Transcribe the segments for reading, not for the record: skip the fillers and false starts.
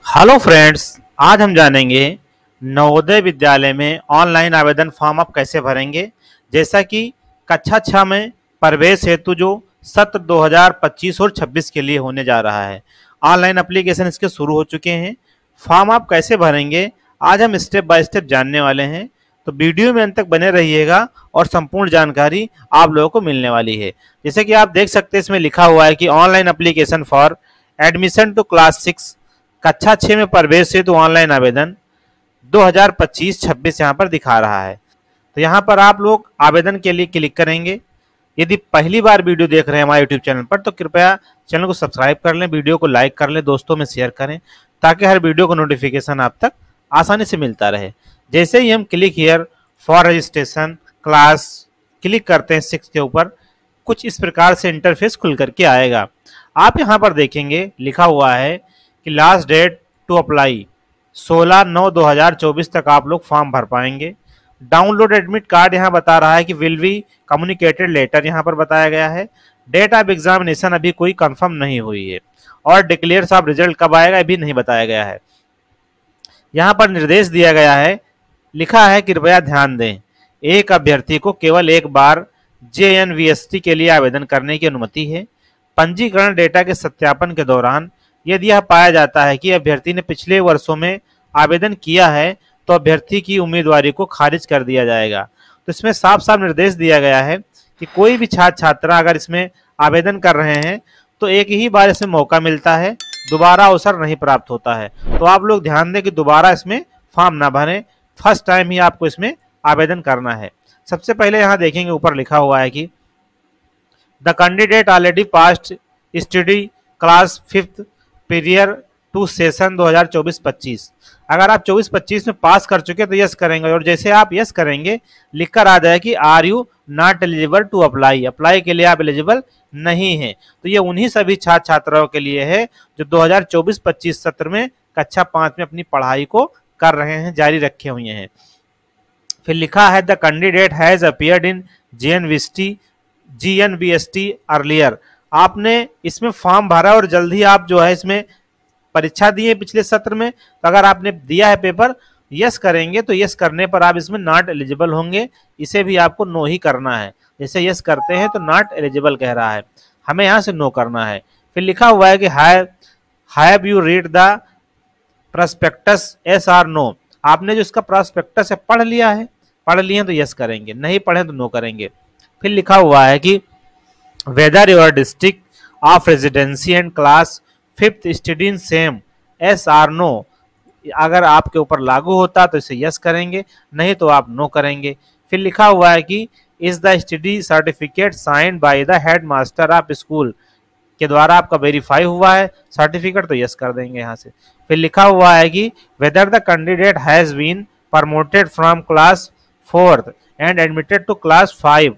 Hello friends, आज हम जानेंगे नवोदय विद्यालय में ऑनलाइन आवेदन फॉर्म आप कैसे भरेंगे। जैसा कि कक्षा 6 में प्रवेश हेतु जो सत्र 2025 और 26 के लिए होने जा रहा है, ऑनलाइन एप्लीकेशन इसके शुरू हो चुके हैं। फॉर्म आप कैसे भरेंगे आज हम स्टेप बाय स्टेप जानने वाले हैं, तो वीडियो में अंत तक बने रहिएगा और संपूर्ण जानकारी आप लोगों को मिलने वाली है। जैसे कि आप देख सकते हैं, इसमें लिखा हुआ है कि online application for admission to class 6 कक्षा 6 में प्रवेश हेतु ऑनलाइन आवेदन 2025-26 यहाँ पर दिखा रहा है। तो यहाँ पर आप लोग आवेदन के लिए क्लिक करेंगे। यदि पहली बार वीडियो देख रहे हैं हमारे यूट्यूब चैनल पर, तो कृपया चैनल को सब्सक्राइब कर लें, वीडियो को लाइक कर लें, दोस्तों में शेयर करें, ताकि हर वीडियो का नोटिफिकेशन आप तक आसानी से मिलता रहे। जैसे ही हम click here for registration class click करते हैं 6 के ऊपर, कुछ इस प्रकार से इंटरफेस खुल करके आएगा। आप यहाँ पर देखेंगे लिखा हुआ है कि लास्ट डेट टू अप्लाई 16/9/2024 तक आप लोग फॉर्म भर पाएंगे। डाउनलोड एडमिट कार्ड यहाँ बता रहा है कि विल बी कम्युनिकेटेड लेटर यहाँ पर बताया गया है। डेट ऑफ एग्जामिनेशन अभी कोई कंफर्म नहीं हुई है और डिक्लेयर्स ऑफ रिजल्ट कब आएगा अभी नहीं बताया गया है। यहाँ पर निर्देश दिया गया है, लिखा है कृपया ध्यान दें, एक अभ्यर्थी को केवल एक बार JNVST के लिए आवेदन करने की अनुमति है। पंजीकरण डेटा के सत्यापन के दौरान यदि यह पाया जाता है कि अभ्यर्थी ने पिछले वर्षों में आवेदन किया है, तो अभ्यर्थी की उम्मीदवारी को खारिज कर दिया जाएगा। तो इसमें साफ साफ निर्देश दिया गया है कि कोई भी छात्र छात्रा अगर इसमें आवेदन कर रहे हैं तो एक ही बार इसमें मौका मिलता है, दोबारा अवसर नहीं प्राप्त होता है। तो आप लोग ध्यान दें कि दोबारा इसमें फॉर्म ना भरें, फर्स्ट टाइम ही आपको इसमें आवेदन करना है। सबसे पहले यहाँ देखेंगे ऊपर लिखा हुआ है कि the candidate already past study class 5th period to session 2024-25। अगर आप 24-25 में पास कर चुके हैं तो यस करेंगे, और जैसे आप यस करेंगे लिखकर आ जाए कि are you not eligible to apply, apply के लिए आप एलिजिबल नहीं हैं। तो ये उन्हीं सभी छात्र छात्राओं के लिए है जो 2024-25 सत्र में कक्षा 5 में अपनी पढ़ाई को कर रहे हैं, जारी रखे हुए हैं। फिर लिखा है the candidate has appeared in GNVST earlier. आपने इसमें फॉर्म भरा और जल्द ही आप जो है इसमें परीक्षा दिए पिछले सत्र में, तो अगर आपने दिया है पेपर, यस करेंगे तो यस करने पर आप इसमें नॉट एलिजिबल होंगे, इसे भी आपको नो ही करना है। जैसे यस करते हैं तो नॉट एलिजिबल कह रहा है, हमें यहाँ से नो करना है। फिर लिखा हुआ है कि have you read the prospectus yes और नो। आपने जो इसका प्रोस्पेक्टस है पढ़ लिया है, पढ़ लिए तो यस करेंगे, नहीं पढ़े तो नो करेंगे। फिर लिखा हुआ है कि whether your district of residency and class 5th study in same S R no. अगर आपके ऊपर लागू होता तो इसे यस करेंगे, नहीं तो आप नो करेंगे। फिर लिखा हुआ है कि is the study certificate signed by the head master of school, के द्वारा आपका वेरीफाई हुआ है सर्टिफिकेट, तो यस कर देंगे यहाँ से। फिर लिखा हुआ है कि whether the candidate has been promoted from class 4th and admitted to class 5।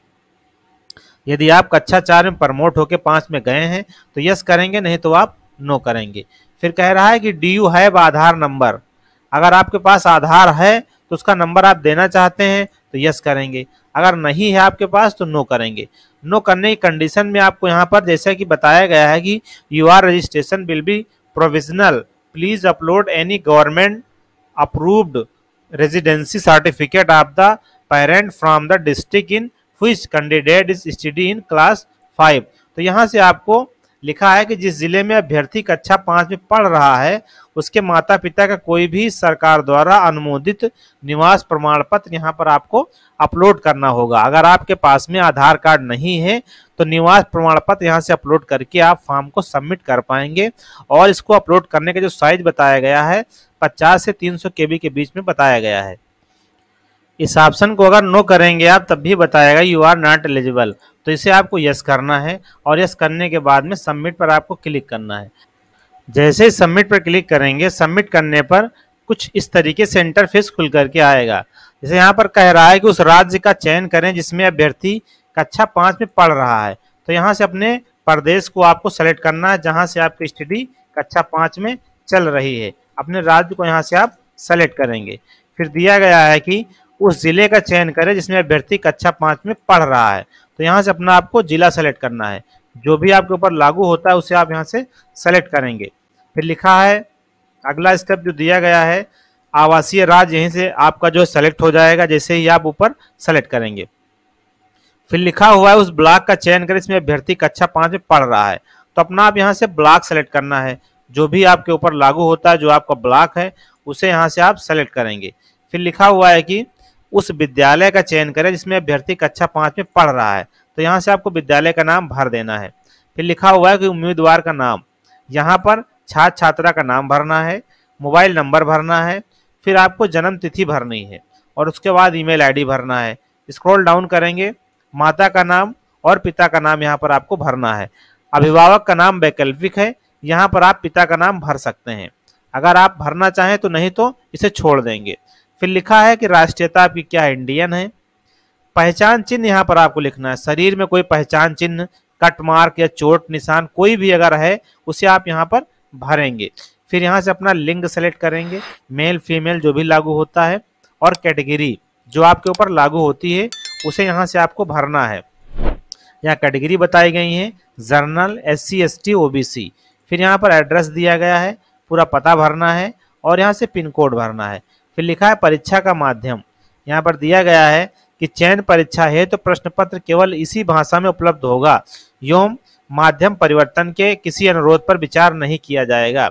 यदि आप कक्षा 4 में प्रमोट होकर 5 में गए हैं तो यस करेंगे, नहीं तो आप नो करेंगे। फिर कह रहा है कि D you have Aadhaar number. अगर आपके पास आधार है तो उसका नंबर आप देना चाहते हैं तो यस करेंगे, अगर नहीं है आपके पास तो नो करेंगे। नो करने की कंडीशन में आपको यहाँ पर जैसा कि बताया गया है कि your registration will be provisional, please upload any government approved residency certificate of the parent from the district in which candidate is study in class 5। तो यहाँ से आपको लिखा है कि जिस जिले में अभ्यर्थी कक्षा 5 में पढ़ रहा है उसके माता पिता का कोई भी सरकार द्वारा अनुमोदित निवास प्रमाण पत्र यहाँ पर आपको अपलोड करना होगा। अगर आपके पास में आधार कार्ड नहीं है तो निवास प्रमाण पत्र यहाँ से अपलोड करके आप फॉर्म को सबमिट कर पाएंगे। और इसको अपलोड करने का जो साइज बताया गया है 50 से 300 KB के बीच में बताया गया है। इस ऑप्शन को अगर नो करेंगे आप तब भी बताएगा यू आर नॉट एलिजिबल, तो इसे आपको यस करना है और यस करने के बाद में सबमिट पर आपको क्लिक करना है। जैसे ही सबमिट पर क्लिक करेंगे, सबमिट करने पर कुछ इस तरीके से इंटरफेस खुल करके आएगा। जैसे यहाँ पर कह रहा है कि उस राज्य का चयन करें जिसमें अभ्यर्थी कक्षा 5 में पढ़ रहा है, तो यहाँ से अपने प्रदेश को आपको सेलेक्ट करना है जहाँ से आपकी स्टडी कक्षा 5 में चल रही है। अपने राज्य को यहाँ से आप सेलेक्ट करेंगे। फिर दिया गया है कि उस जिले का चयन करें जिसमें अभ्यर्थी कक्षा 5 में पढ़ रहा है, तो यहाँ से अपना आपको जिला सेलेक्ट करना है। जो भी आपके ऊपर लागू होता है उसे आप यहाँ से सेलेक्ट करेंगे। फिर लिखा है अगला स्टेप जो दिया गया है आवासीय राज्य, यहीं से आपका जो सेलेक्ट हो जाएगा जैसे ही आप ऊपर सेलेक्ट करेंगे। फिर लिखा हुआ है उस ब्लॉक का चयन करें, इसमें अभ्यर्थी कक्षा 5 में पढ़ रहा है, तो अपना आप यहाँ से ब्लॉक सेलेक्ट करना है, जो भी आपके ऊपर लागू होता है, जो आपका ब्लॉक है उसे यहाँ से आप सेलेक्ट करेंगे। फिर लिखा हुआ है कि उस विद्यालय का चयन करें जिसमें अभ्यर्थी कक्षा 5 में पढ़ रहा है, तो यहाँ से आपको विद्यालय का नाम भर देना है। फिर लिखा हुआ है कि उम्मीदवार का नाम, यहाँ पर छात्र छात्रा का नाम भरना है, मोबाइल नंबर भरना है, फिर आपको जन्म तिथि भरनी है और उसके बाद ईमेल आईडी भरना है। स्क्रॉल डाउन करेंगे, माता का नाम और पिता का नाम यहाँ पर आपको भरना है। अभिभावक का नाम वैकल्पिक है, यहाँ पर आप पिता का नाम भर सकते हैं, अगर आप भरना चाहें तो, नहीं तो इसे छोड़ देंगे। फिर लिखा है कि राष्ट्रीयता आपकी क्या है, इंडियन है। पहचान चिन्ह यहाँ पर आपको लिखना है, शरीर में कोई पहचान चिन्ह, कट मार्क या चोट निशान कोई भी अगर है उसे आप यहाँ पर भरेंगे। फिर यहाँ से अपना लिंग सेलेक्ट करेंगे, मेल फीमेल जो भी लागू होता है, और कैटेगरी जो आपके ऊपर लागू होती है उसे यहाँ से आपको भरना है। यहाँ कैटेगरी बताई गई है, जनरल, SC ST OBC। फिर यहाँ पर एड्रेस दिया गया है, पूरा पता भरना है और यहाँ से पिन कोड भरना है। फिर लिखा है परीक्षा का माध्यम, यहाँ पर दिया गया है कि चयन परीक्षा है तो प्रश्न पत्र केवल इसी भाषा में उपलब्ध होगा एवं माध्यम परिवर्तन के किसी अनुरोध पर विचार नहीं किया जाएगा।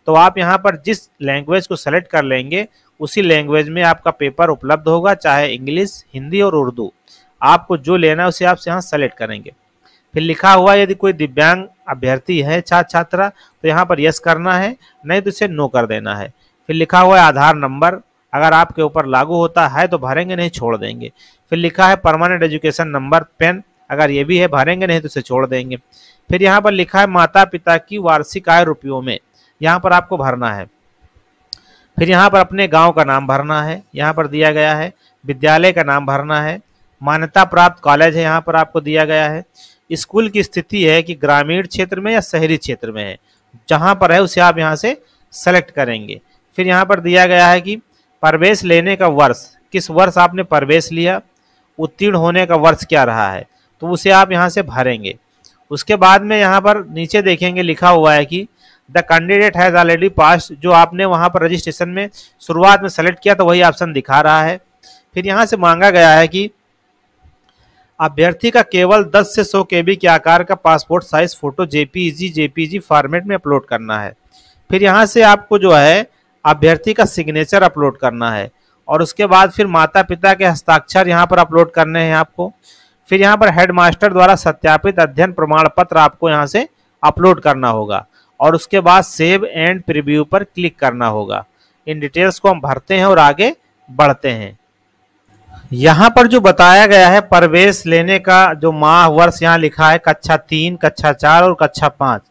तो आप यहाँ पर जिस लैंग्वेज को सेलेक्ट कर लेंगे उसी लैंग्वेज में आपका पेपर उपलब्ध होगा, चाहे इंग्लिश, हिंदी और उर्दू, आपको जो लेना है उसे आप यहाँ सेलेक्ट करेंगे। फिर लिखा हुआ यदि कोई दिव्यांग अभ्यर्थी है छात्र छात्रा तो यहाँ पर यस करना है, नहीं तो इसे नो कर देना है। फिर लिखा हुआ है आधार नंबर, अगर आपके ऊपर लागू होता है तो भरेंगे, नहीं छोड़ देंगे। फिर लिखा है परमानेंट एजुकेशन नंबर पेन, अगर ये भी है भरेंगे, नहीं तो इसे छोड़ देंगे। फिर यहाँ पर लिखा है माता पिता की वार्षिक आय रुपयों में, यहाँ पर आपको भरना है। फिर यहाँ पर अपने गांव का नाम भरना है, यहाँ पर दिया गया है। विद्यालय का नाम भरना है, मान्यता प्राप्त कॉलेज है यहाँ पर आपको दिया गया है। स्कूल की स्थिति है कि ग्रामीण क्षेत्र में या शहरी क्षेत्र में है, जहाँ पर है उसे आप यहाँ से सेलेक्ट करेंगे। फिर यहाँ पर दिया गया है कि प्रवेश लेने का वर्ष, किस वर्ष आपने प्रवेश लिया, उत्तीर्ण होने का वर्ष क्या रहा है, तो उसे आप यहाँ से भरेंगे। उसके बाद में यहाँ पर नीचे देखेंगे लिखा हुआ है कि the candidate has already pass, जो आपने वहाँ पर रजिस्ट्रेशन में शुरुआत में सेलेक्ट किया तो वही ऑप्शन दिखा रहा है। फिर यहाँ से मांगा गया है कि अभ्यर्थी का केवल 10 से 100 KB के आकार का passport size photo JPG format में अपलोड करना है। फिर यहाँ से आपको जो है अभ्यर्थी का सिग्नेचर अपलोड करना है और उसके बाद फिर माता पिता के हस्ताक्षर यहाँ पर अपलोड करने हैं आपको। फिर यहाँ पर हेडमास्टर द्वारा सत्यापित अध्ययन प्रमाण पत्र आपको यहाँ से अपलोड करना होगा और उसके बाद सेव एंड प्रीव्यू पर क्लिक करना होगा। इन डिटेल्स को हम भरते हैं और आगे बढ़ते हैं। यहाँ पर जो बताया गया है प्रवेश लेने का जो माह वर्ष यहाँ लिखा है कक्षा 3, कक्षा 4 और कक्षा 5,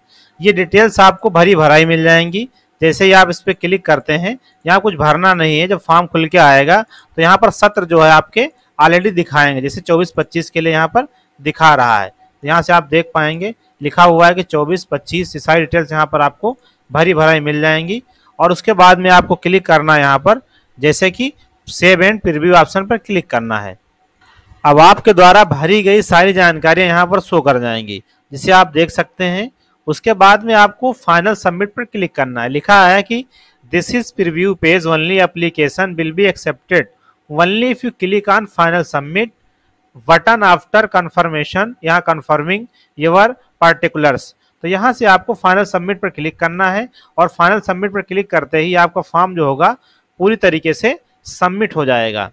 ये डिटेल्स आपको भरी भराई मिल जाएंगी। जैसे ही आप इस पर क्लिक करते हैं, यहाँ कुछ भरना नहीं है, जब फॉर्म खुल के आएगा तो यहाँ पर सत्र जो है आपके ऑलरेडी दिखाएंगे, जैसे 24-25 के लिए यहाँ पर दिखा रहा है, यहाँ से आप देख पाएंगे लिखा हुआ है कि 24-25 सारी डिटेल्स यहाँ पर आपको भरी भराई मिल जाएंगी। और उसके बाद में आपको क्लिक करना है यहाँ पर, जैसे कि सेव एंड प्रीव्यू ऑप्शन पर क्लिक करना है। अब आपके द्वारा भरी गई सारी जानकारियां यहाँ पर शो कर जाएंगी, जिसे आप देख सकते हैं। उसके बाद में आपको फाइनल सबमिट पर क्लिक करना है। लिखा है कि this is preview page only, application will be accepted only if you click on final submit button after confirmation, यहाँ कंफर्मिंग योर पार्टिकुलर्स। तो यहाँ से आपको फाइनल सबमिट पर क्लिक करना है और फाइनल सबमिट पर क्लिक करते ही आपका फॉर्म जो होगा पूरी तरीके से सबमिट हो जाएगा।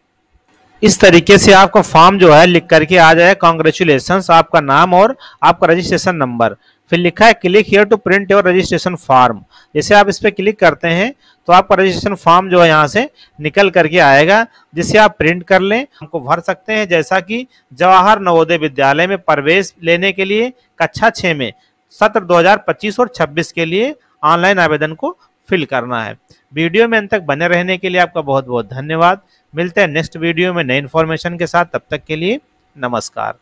इस तरीके से आपका फॉर्म जो है लिख करके आ जाएगा कॉन्ग्रेचुलेशंस, आपका नाम और आपका रजिस्ट्रेशन नंबर। फिर लिखा है click here to print your registration form, जैसे आप इस पर क्लिक करते हैं तो आपका रजिस्ट्रेशन फॉर्म जो है यहाँ से निकल करके आएगा, जिसे आप प्रिंट कर लें, हमको भर सकते हैं। जैसा कि जवाहर नवोदय विद्यालय में प्रवेश लेने के लिए कक्षा 6 में सत्र 2025 और 26 के लिए ऑनलाइन आवेदन को फिल करना है। वीडियो में अंत तक बने रहने के लिए आपका बहुत बहुत धन्यवाद। मिलते हैं नेक्स्ट वीडियो में नई इन्फॉर्मेशन के साथ, तब तक के लिए नमस्कार।